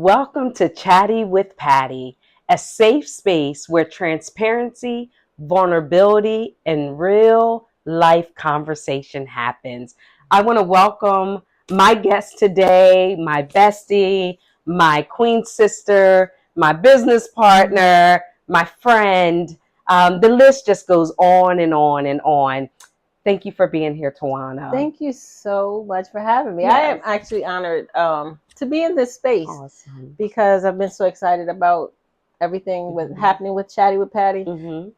Welcome to Chatty with Patty, a safe space where transparency, vulnerability, and real life conversation happens. I want to welcome my guest today, my bestie, my queen sister, my business partner, my friend. The list just goes on and on and on. Thank you for being here, Tawana. Thank you so much for having me. Yes. I am actually honored to be in this space Awesome. because I've been so excited about everything happening with Chatty with Patty,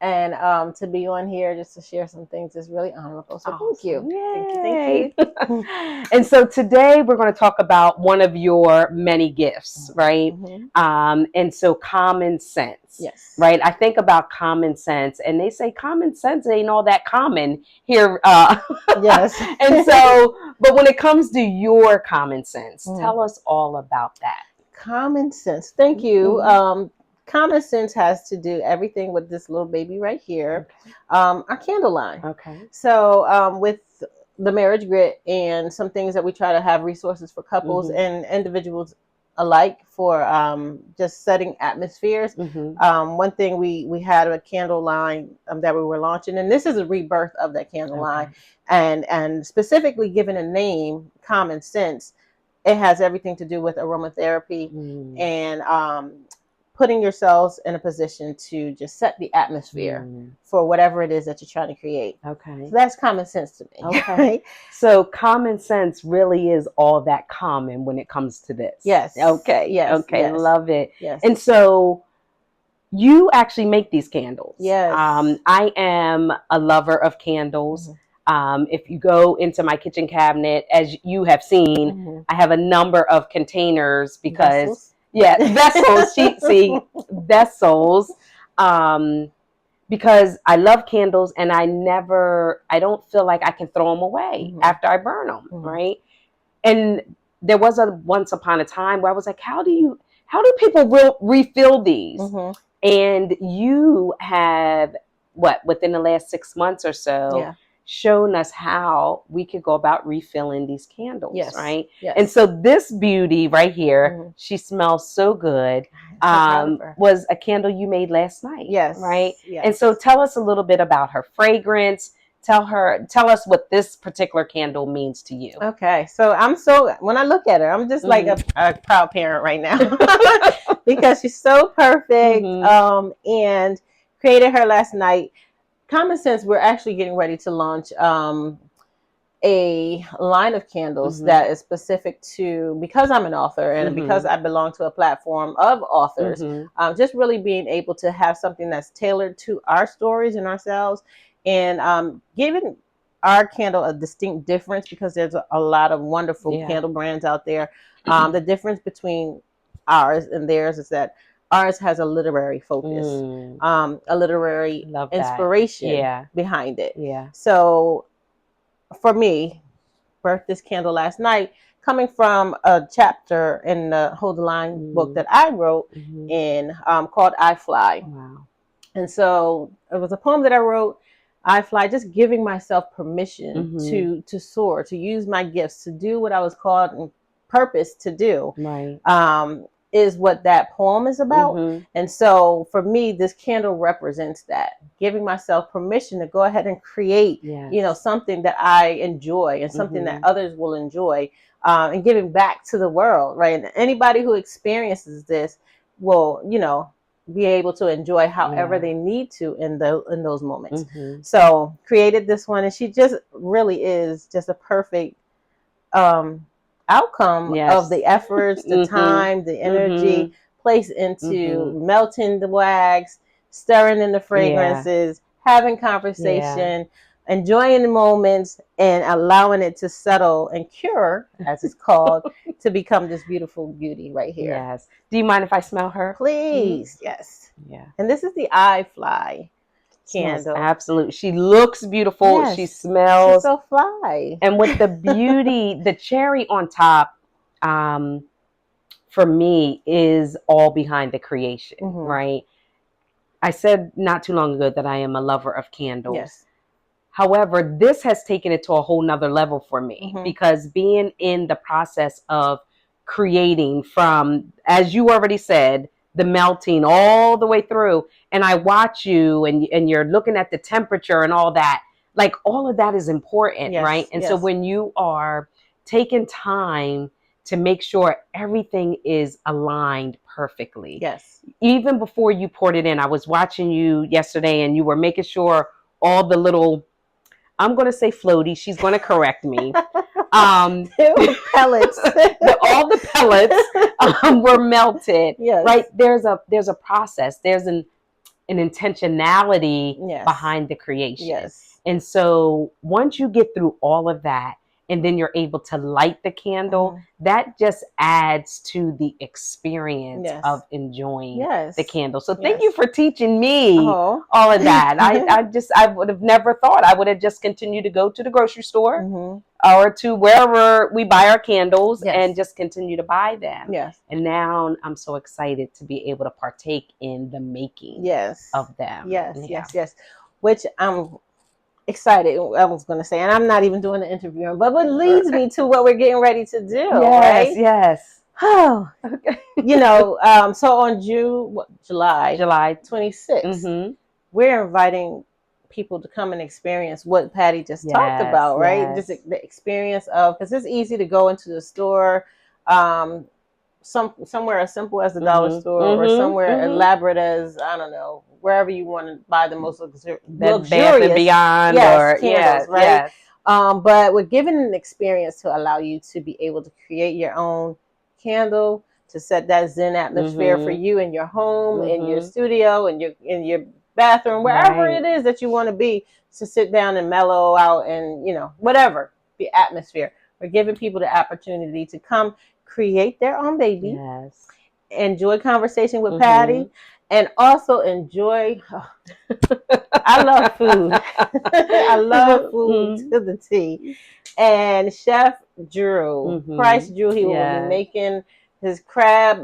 and to be on here just to share some things is really honorable. So thank you. Yay. Thank you. And so today we're going to talk about one of your many gifts, right? And so common sense. Yes. Right. I think about common sense, and they say common sense ain't all that common here. Yes. And so, but when it comes to your common sense, tell us all about that. Common sense. Thank you. Common sense has to do everything with this little baby right here, our candle line. Okay. So with the marriage grit and some things that we try to have resources for couples and individuals alike for just setting atmospheres. One thing we had a candle line that we were launching, and this is a rebirth of that candle line, and specifically given a name, Common Sense. It has everything to do with aromatherapy and putting yourselves in a position to just set the atmosphere for whatever it is that you're trying to create. Okay. So that's common sense to me. Okay. Right? So common sense really is all that common when it comes to this. Yes. Okay. Yes. Okay. Yes. Love it. Yes. And so you actually make these candles. Yes. I am a lover of candles. If you go into my kitchen cabinet, as you have seen, I have a number of containers because vessels. Vessels. Because I love candles and I don't feel like I can throw them away after I burn them, right? And there was once upon a time where I was like, how do people refill these? And you have, within the last 6 months or so, shown us how we could go about refilling these candles, right? Yes. And so this beauty right here, she smells so good, was a candle you made last night. Yes. Right? Yes. And so tell us a little bit about her fragrance. Tell us what this particular candle means to you. Okay. So when I look at her, I'm just like a proud parent right now because she's so perfect and created her last night. Common Sense, we're actually getting ready to launch a line of candles that is specific to, because I'm an author and because I belong to a platform of authors, just really being able to have something that's tailored to our stories and ourselves, and giving our candle a distinct difference, because there's a lot of wonderful candle brands out there. The difference between ours and theirs is that ours has a literary focus, a literary inspiration behind it. So for me, birthed this candle last night, coming from a chapter in the Hold the Line book that I wrote in called I Fly. Wow. And so it was a poem that I wrote, I Fly, just giving myself permission to soar, to use my gifts, to do what I was called and purposed to do. Right. Is what that poem is about. And so for me, this candle represents that, giving myself permission to go ahead and create, something that I enjoy and something that others will enjoy, and giving back to the world, right? And anybody who experiences this will, be able to enjoy however they need to in those moments. So created this one, and she just really is just a perfect outcome of the efforts, the time, the energy placed into melting the wax, stirring in the fragrances, having conversation, enjoying the moments, and allowing it to settle and cure, as it's called, to become this beautiful beauty right here. Yes. Do you mind if I smell her? Please. Yes. Yeah. And this is the I Fly candle. Absolutely. She looks beautiful. Yes. She smells. She's so fly. And with the beauty, the cherry on top, for me, is all behind the creation, right? I said not too long ago that I am a lover of candles. Yes. However, this has taken it to a whole nother level for me, because being in the process of creating from, as you already said, the melting all the way through. And I watch you and you're looking at the temperature and all that. Like all of that is important, Yes, right? And so when you are taking time to make sure everything is aligned perfectly. Yes. Even before you poured it in, I was watching you yesterday and you were making sure all the little, I'm going to say floaty, she's going to correct me. Pellets. All the pellets were melted. Yes. Right? There's a process. There's an intentionality behind the creation. Yes. And so once you get through all of that, and then you're able to light the candle, that just adds to the experience of enjoying the candle. So thank you for teaching me all of that. I would have never thought. I would have just continued to go to the grocery store or to wherever we buy our candles and just continue to buy them. Yes. And now I'm so excited to be able to partake in the making of them. Yes. Which I'm excited, I was going to say, and I'm not even doing the interviewing, but what leads me to what we're getting ready to do, right? Yes. Oh, so on July 26th, we're inviting people to come and experience what Patty just talked about, right? Just the experience of, because it's easy to go into the store, somewhere as simple as the dollar store or somewhere elaborate as, I don't know, wherever you want to buy the most luxurious Bath and Beyond candles, right? But we're giving an experience to allow you to be able to create your own candle, to set that Zen atmosphere for you in your home, in your studio, in your bathroom, wherever it is that you want to be, to sit down and mellow out and, whatever the atmosphere. We're giving people the opportunity to come create their own baby, enjoy conversation with Patty, and also enjoy. I love food. I love food to the T. And Chef Drew, Price Drew, he will be making his crab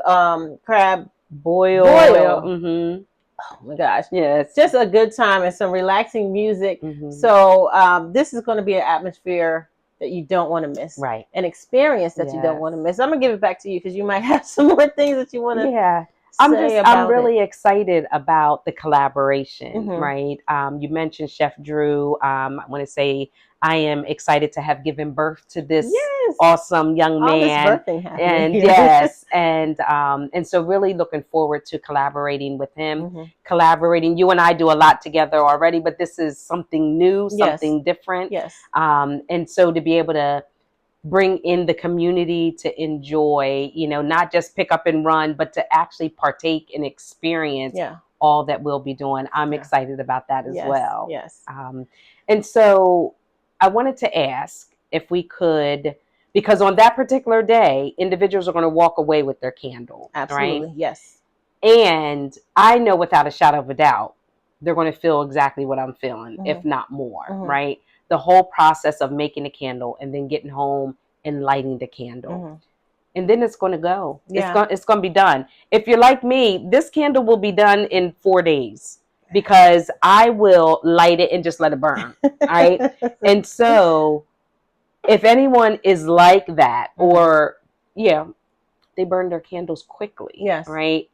boil. Oh my gosh. Yes. Just a good time and some relaxing music. So this is going to be an atmosphere that you don't want to miss. Right. An experience that you don't want to miss. I'm going to give it back to you because you might have some more things that you want to I'm really excited about the collaboration, right? You mentioned Chef Drew. I want to say I am excited to have given birth to this awesome young man. All this birthing happening. And so really looking forward to collaborating with him. Collaborating, you and I do a lot together already, but this is something new, something different. And so to be able to bring in the community to enjoy, not just pick up and run, but to actually partake and experience all that we'll be doing. I'm excited about that as well. And so I wanted to ask if we could, because on that particular day, individuals are going to walk away with their candle. Absolutely. Right? Yes. And I know without a shadow of a doubt, they're going to feel exactly what I'm feeling, if not more, right? The whole process of making a candle and then getting home and lighting the candle. And then it's going to go. It's going to be done. If you're like me, this candle will be done in 4 days because I will light it and just let it burn. Right. And so if anyone is like that, or they burn their candles quickly. Right.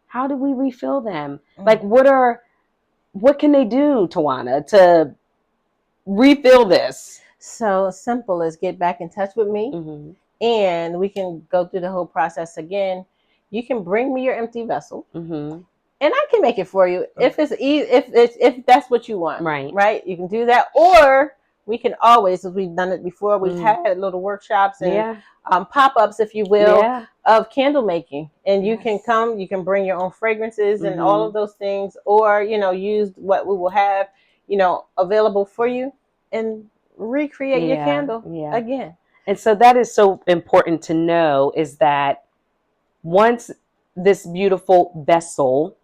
How do we refill them? Like what can they do, Tawana, to refill this? So simple as get back in touch with me, and we can go through the whole process again. You can bring me your empty vessel, and I can make it for you if it's if that's what you want. Right. You can do that, or we can always, as we've done it before, we've had little workshops and pop-ups, if you will, of candle making, and you can come. You can bring your own fragrances and all of those things, or use what we will have, available for you, and recreate your candle again. And so that is so important to know, is that once this beautiful vessel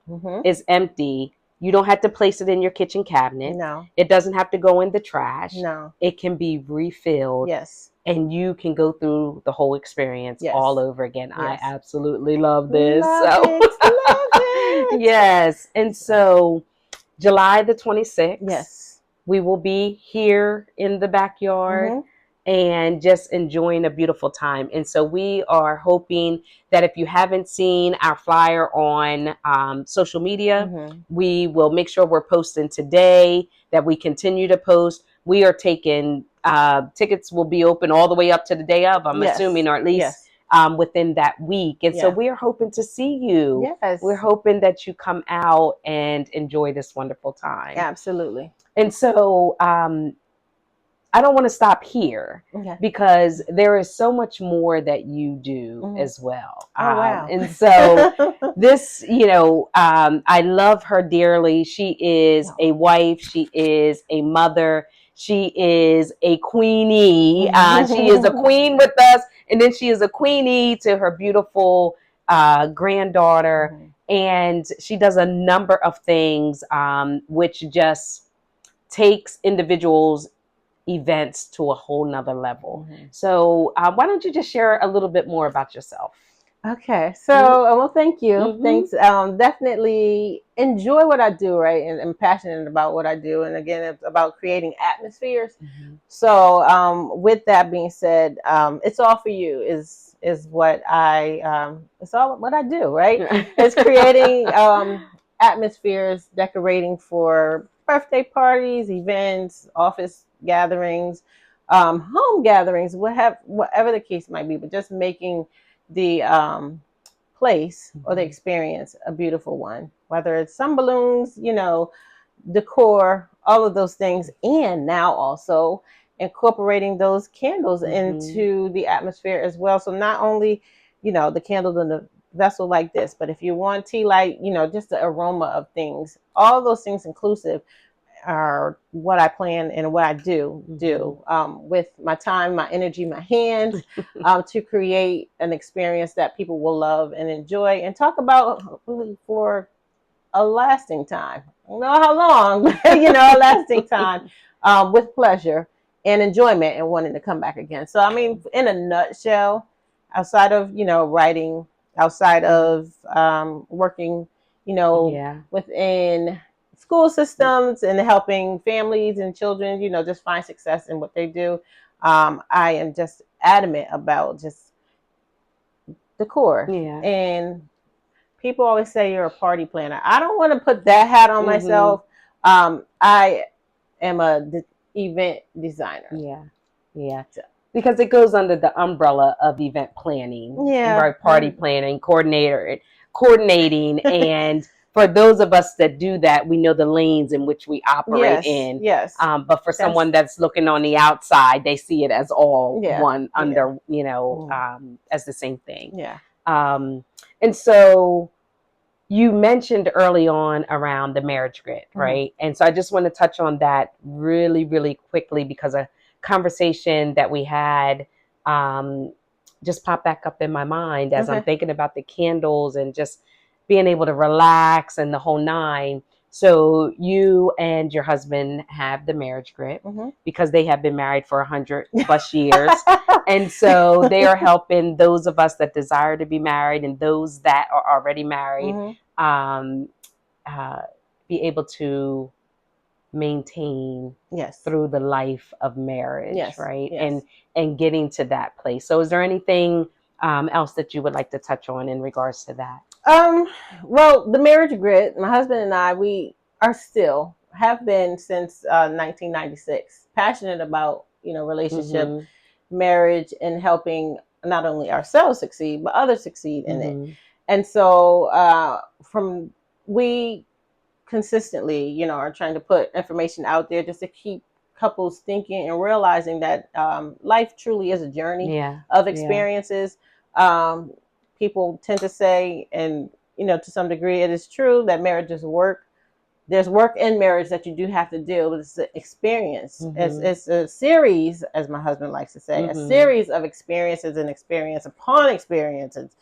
is empty, you don't have to place it in your kitchen cabinet. No. It doesn't have to go in the trash. No. It can be refilled. Yes. And you can go through the whole experience all over again. Yes. I absolutely love this. Love it. Yes. And so July the 26th. Yes. We will be here in the backyard and just enjoying a beautiful time. And so we are hoping that if you haven't seen our flyer on social media, we will make sure we're posting today, that we continue to post. We are taking tickets will be open all the way up to the day of, I'm assuming, or at least within that week. And so we are hoping to see you. We're hoping that you come out and enjoy this wonderful time. Absolutely. And so I don't want to stop here because there is so much more that you do as well. Oh, wow. And so this, I love her dearly. She is a wife. She is a mother. She is a queenie. She is a queen with us. And then she is a queenie to her beautiful granddaughter. And she does a number of things which just takes individuals events to a whole nother level. So why don't you just share a little bit more about yourself? Okay, so well, thank you. Thanks. Definitely enjoy what I do, right? And I'm passionate about what I do. And again, it's about creating atmospheres. So with that being said, it's all for you is what it's all what I do, right? It's creating atmospheres, decorating for birthday parties, events, office gatherings, home gatherings, whatever the case might be, but just making the place or the experience a beautiful one, whether it's some balloons, decor, all of those things. And now also incorporating those candles into the atmosphere as well. So not only, the candles in the vessel like this, but if you want tea light, just the aroma of things, all those things inclusive are what I plan and what I do with my time, my energy, my hands, to create an experience that people will love and enjoy and talk about for a lasting time. I don't know how long, but a lasting time, with pleasure and enjoyment and wanting to come back again. So, I mean, in a nutshell, outside of, writing, outside of working, within school systems and helping families and children, just find success in what they do. I am just adamant about just decor. And people always say you're a party planner. I don't want to put that hat on myself. I am an event designer. Because it goes under the umbrella of event planning, party planning, coordinating, and for those of us that do that, we know the lanes in which we operate in. But for someone that's looking on the outside, they see it as all one under, as the same thing. And so you mentioned early on around the marriage grid, right? And so I just want to touch on that really, really quickly because a conversation that we had just popped back up in my mind as I'm thinking about the candles and just being able to relax and the whole nine. So you and your husband have the marriage grid because they have been married for 100+ years. And so they are helping those of us that desire to be married and those that are already married be able to maintain through the life of marriage, right? And getting to that place. So is there anything else that you would like to touch on in regards to that? Well, the marriage grid, my husband and I, we are still, have been since 1996, passionate about, relationship, marriage, and helping not only ourselves succeed, but others succeed in it. And so we consistently, are trying to put information out there just to keep couples thinking and realizing that life truly is a journey of experiences. People tend to say, and to some degree it is true, that marriage is work. There's work in marriage that you do have to do, but it's an experience. It's a series, as my husband likes to say, a series of experiences and experience upon experiences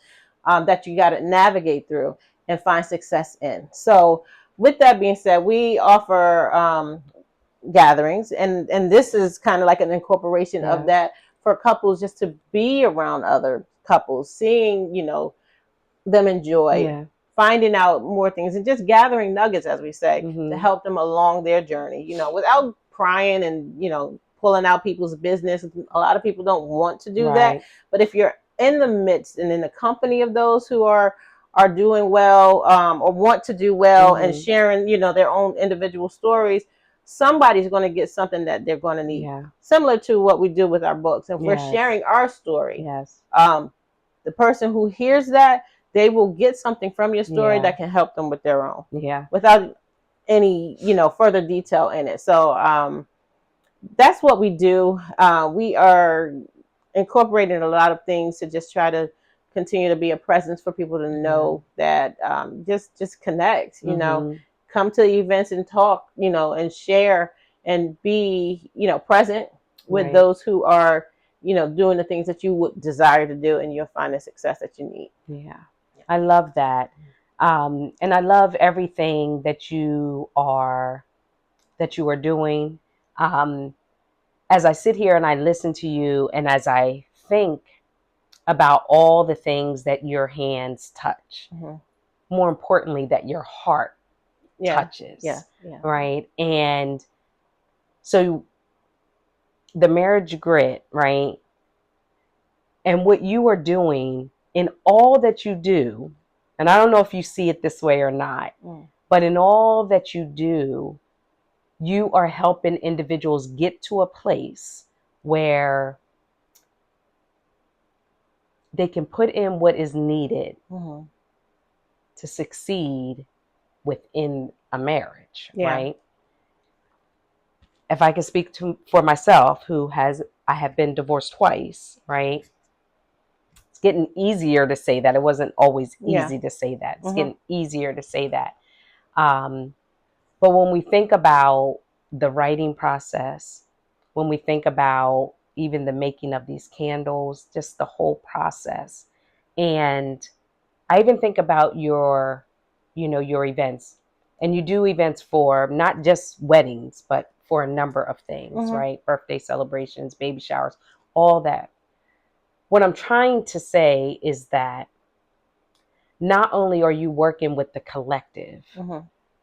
that you got to navigate through and find success in. So with that being said, we offer gatherings, and this is kind of like an incorporation of that for couples, just to be around other couples, seeing them enjoy, finding out more things, and just gathering nuggets, as we say, to help them along their journey, without prying and pulling out people's business. A lot of people don't want to do that. But if you're in the midst and in the company of those who are doing well, or want to do well, and sharing, their own individual stories, somebody's going to get something that they're going to need. Similar to what we do with our books. If we're sharing our story, the person who hears that, they will get something from your story that can help them with their own. Without any, further detail in it. So that's what we do. We are incorporating a lot of things to just try to continue to be a presence for people to know that just connect, come to the events and talk, and share and be, present with those who are, doing the things that you would desire to do, and you'll find the success that you need. I love that. And I love everything that you are doing. As I sit here and I listen to you, and as I think about all the things that your hands touch, more importantly, that your heart touches, right? And so the marriage grit, right? And what you are doing in all that you do, and I don't know if you see it this way or not, but in all that you do, you are helping individuals get to a place where they can put in what is needed to succeed within a marriage, right? If I can speak for myself, I have been divorced twice, right? It's getting easier to say that. It wasn't always easy to say that. It's getting easier to say that. But when we think about the writing process, when we think about even the making of these candles, just the whole process. And I even think about your events. And you do events for not just weddings, but for a number of things, right? Birthday celebrations, baby showers, all that. What I'm trying to say is that not only are you working with the collective,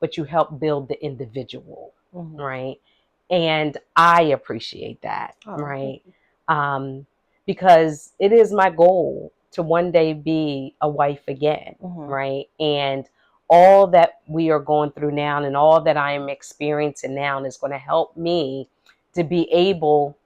but you help build the individual, right? And I appreciate that, right? Because it is my goal to one day be a wife again, right? And all that we are going through now and all that I am experiencing now is going to help me to be able.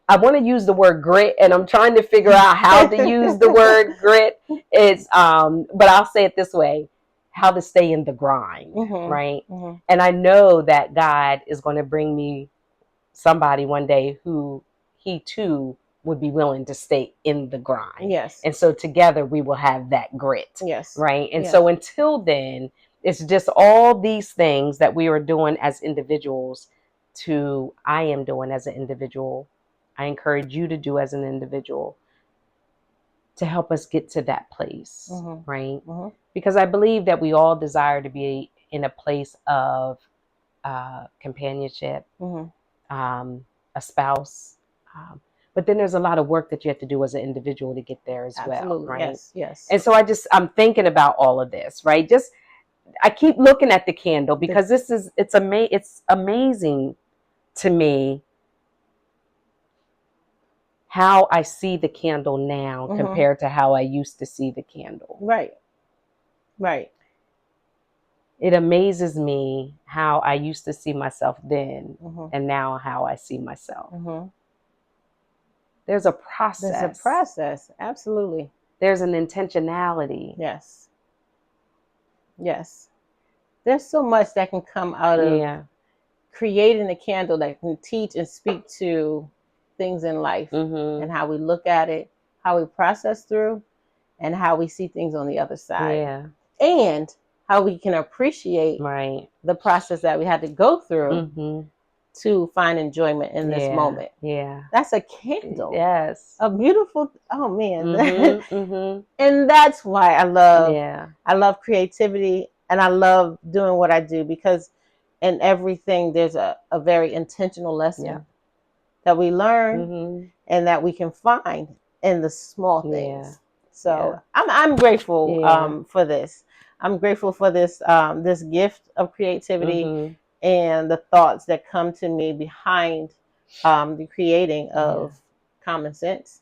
I want to use the word grit, and I'm trying to figure out how to use the word grit. But I'll say it this way: how to stay in the grind, right? And I know that God is going to bring me somebody one day who he too would be willing to stay in the grind. And so together we will have that grit, right? And so until then, it's just all these things that we are doing as individuals I am doing as an individual. I encourage you to do as an individual to help us get to that place, right? Because I believe that we all desire to be in a place of companionship, a spouse. But then there's a lot of work that you have to do as an individual to get there as well, right? Yes. And so I'm thinking about all of this, right? I keep looking at the candle because it's amazing to me how I see the candle now compared to how I used to see the candle. Right. It amazes me how I used to see myself then and now how I see myself. There's a process. Absolutely. There's an intentionality. Yes. There's so much that can come out of creating a candle that can teach and speak to things in life and how we look at it, how we process through, and how we see things on the other side. And how we can appreciate the process that we had to go through to find enjoyment in this moment. That's a candle. A beautiful, oh man. And that's why I love creativity, and I love doing what I do, because in everything there's a very intentional lesson that we learn and that we can find in the small things. So I'm grateful for this. I'm grateful for this this gift of creativity and the thoughts that come to me behind the creating of Common Sense,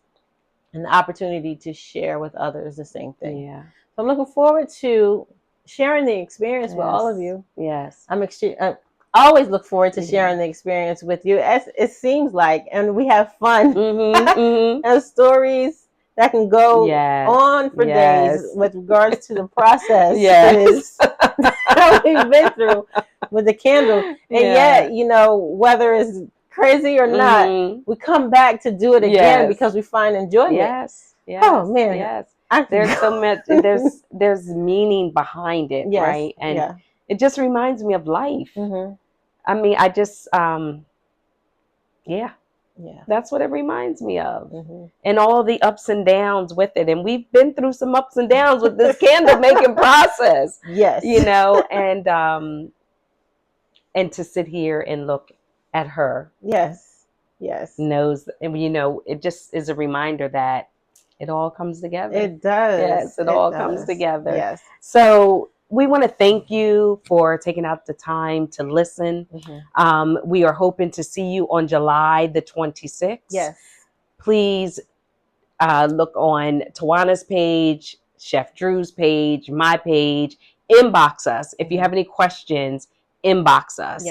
and the opportunity to share with others the same thing. Yeah. So I'm looking forward to sharing the experience with all of you. Yes. I always look forward to sharing the experience with you, as it seems like, and we have fun and stories that can go on for days with regards to the process that we've been through with the candle. And yet, you know, whether it's crazy or not, we come back to do it again because we find enjoyment. Oh man. There's so much, there's meaning behind it, right? And it just reminds me of life. I mean, I just, that's what it reminds me of. And all the ups and downs with it. And we've been through some ups and downs with this candle making process. You know, and to sit here and look at her. Knows, and you know, it just is a reminder that it all comes together. It does. Yes, it all comes together. So we want to thank you for taking out the time to listen. We are hoping to see you on July the 26th. Please look on Tawana's page, Chef Drew's page, my page. Inbox us. If you have any questions, inbox us.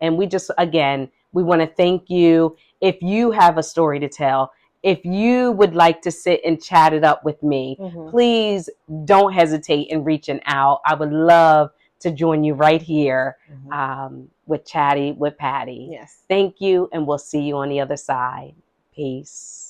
And we just, again, we want to thank you. If you have a story to tell, if you would like to sit and chat it up with me, please don't hesitate in reaching out. I would love to join you right here with Chatty with Patty. Thank you, and we'll see you on the other side. Peace.